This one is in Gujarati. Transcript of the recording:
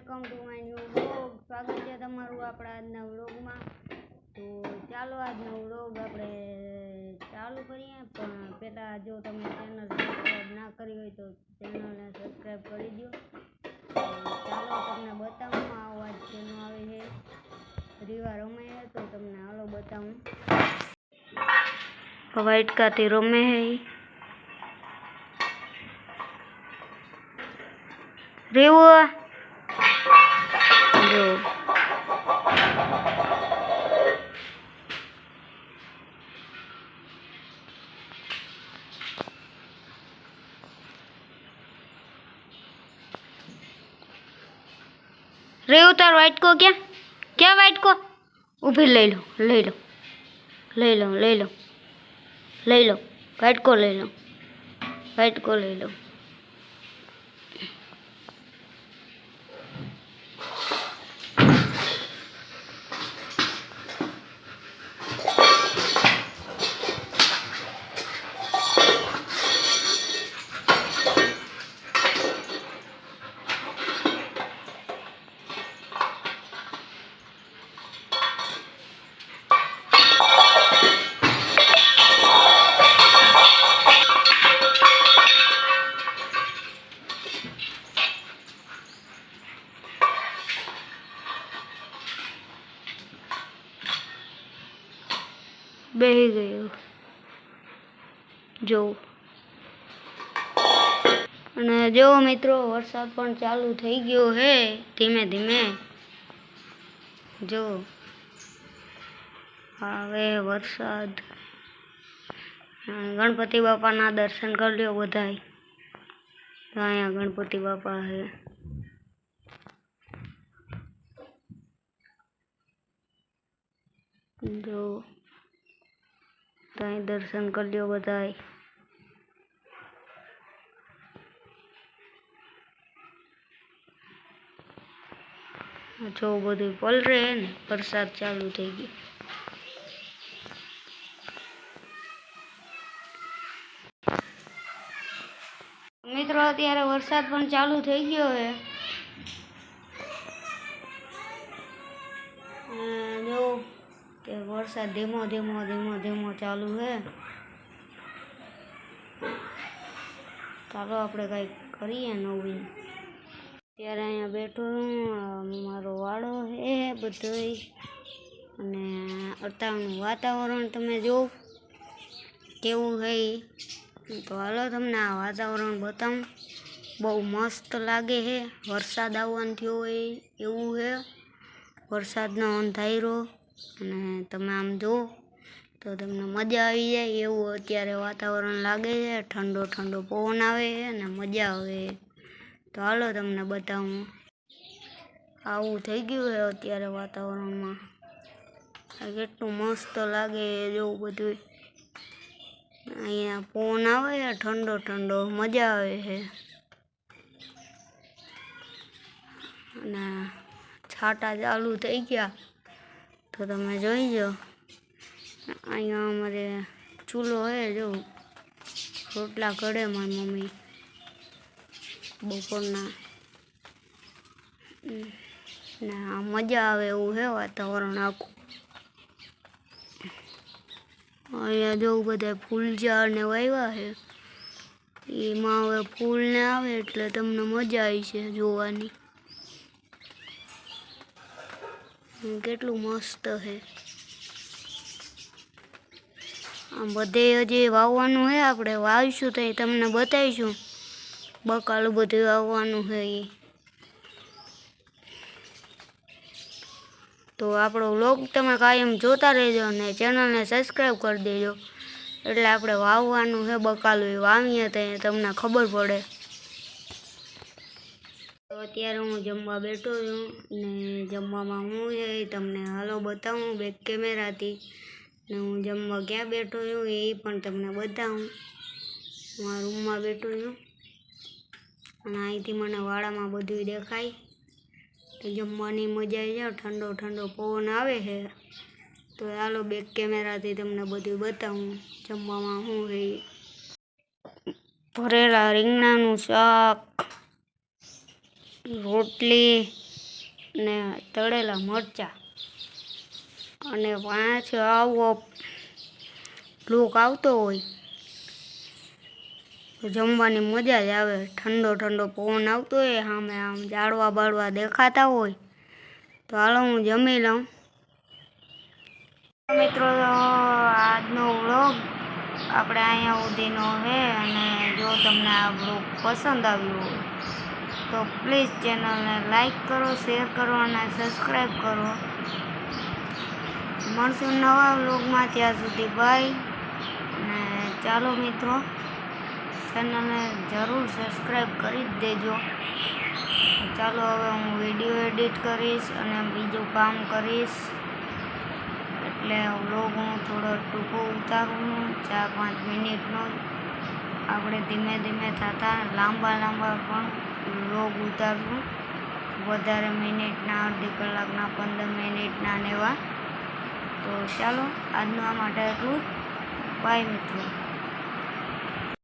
Welcome to my new vlog. સ્વાગત છે તમારું આપણા આજના વ્લોગમાં। તો ચાલો આજનો વ્લોગ આપણે ચાલુ કરીએ, પણ પહેલાં જો તમે ચેનલ સબસ્ક્રાઈબ ના કરી હોય તો ચેનલને સબસ્ક્રાઈબ કરી દો। ચાલો તમને બતાવું આ અવાજ શેનો આવે છે, રીવા રમે છે તો તમને હાલો બતાવું। વાઇટ કાથી રમે છે રેવો જો रेव तार वाइट को क्या वाइट को उभी ले लो वाइट को ले लो। બેહી ગયો જો, અને જો મિત્રો વરસાદ પણ ચાલુ થઈ ગયો હે ધીમે ધીમે। જો હવે વરસાદ, ગણપતિ બાપાના દર્શન કરી લ્યો બધાય। અહીંયા ગણપતિ બાપા હે, જો ત્યાં દર્શન કરી લ્યો બધાય। જો બધું પલરે ને વરસાદ ચાલુ થઈ ગયો। મિત્રો અત્યારે વરસાદ પણ ચાલુ થઈ ગયો છે। જો કે વરસાદ ધીમો ધીમો ચાલુ છે। ચાલો આપણે કંઈક કરીએ નવીન। અત્યારે અહીંયા બેઠો મારો વાળો છે બધોય, અને અત્યારનું વાતાવરણ તમે જો કેવું છે તો હાલો તમને આ વાતાવરણ બતાવું। બહુ મસ્ત લાગે છે, વરસાદ આવવાનું થયો હોય એવું છે, વરસાદનો અંધારો, અને તમે આમ જો તો તમને મજા આવી જાય એવું અત્યારે વાતાવરણ લાગે છે। ઠંડો ઠંડો પવન આવે છે અને મજા આવે। તો હાલો તમને બતાવું, આવું થઈ ગયું છે અત્યારે વાતાવરણમાં। કેટલું મસ્ત લાગે જેવું બધું, અહીંયા પવન આવે છે ઠંડો ઠંડો, મજા આવે છે। અને છાંટા ચાલુ થઈ ગયા તો તમે જોઈ જો, અહીંયા અમારે ચૂલો છે, જો રોટલા ઘડે મારી મમ્મી બપોરના, ને આ મજા આવે એવું છે વાતાવરણ આખું। અહીંયા જો બધા ફૂલ ઝાડ ને વાવ્યા છે, એમાં હવે ફૂલ ને આવે એટલે તમને મજા આવી છે જોવાની। કેટલું મસ્ત છે, આમ બધે હજી વાવવાનું છે, આપણે વાવીશું તો તમને બતાવીશું। બકાલું બધું વાવવાનું છે એ, તો આપણો વ્લોગ તમે કાયમ જોતા રહેજો અને ચેનલને સબસ્ક્રાઈબ કરી દેજો, એટલે આપણે વાવવાનું છે બકાલું એ વાવીએ તો તમને ખબર પડે। તો અત્યારે હું જમવા બેઠો છું, ને જમવામાં હું છે તમને હાલો બતાવું બેક કેમેરાથી, ને હું જમવા ક્યાં બેઠો છું એ પણ તમને બતાવું। મારા રૂમમાં બેઠો છું, અને અહીંથી મને વાડામાં બધું દેખાય, તો જમવાની મજા આવી જાય। ઠંડો ઠંડો પવન આવે છે, તો હાલો બેક કેમેરાથી તમને બધું બતાવું જમવામાં શું છે। ભરેલા રીંગણાનું શાક, રોટલી, ને તળેલા મરચાં અને પાછો આવો લુક આવતો હોય તો જમવાની મજા જ આવે. ઠંડો ઠંડો પવન આવતો હોય, સામે આમ ઝાડવા બાળવા દેખાતા હોય તો હાલો હું જમી લઉં. મિત્રો આજનો વ્લોગ આપણે અહીંયા સુધીનો છે, અને જો તમને આ વ્લોગ પસંદ આવ્યો હોય તો પ્લીઝ ચેનલને લાઈક કરો, શેર કરો અને સબસ્ક્રાઈબ કરો. મળશું નવા વ્લોગમાં, ત્યાં સુધી બાય. અને ચાલો મિત્રો, ચેનલને જરૂર સબસ્ક્રાઈબ કરી જ દેજો. ચાલો હવે હું વિડીયો એડિટ કરીશ અને બીજું કામ કરીશ, એટલે વ્લોગ હું થોડો ટૂંકો ઉતારું, 4-5 મિનિટનો. આપણે ધીમે ધીમે થતા લાંબા પણ વ્લોગ ઉતારવું, વધારે મિનિટના, અડધી કલાકના, 15 મિનિટના ને એવા. તો ચાલો આજના માટે એટલું. બાય મિત્રો.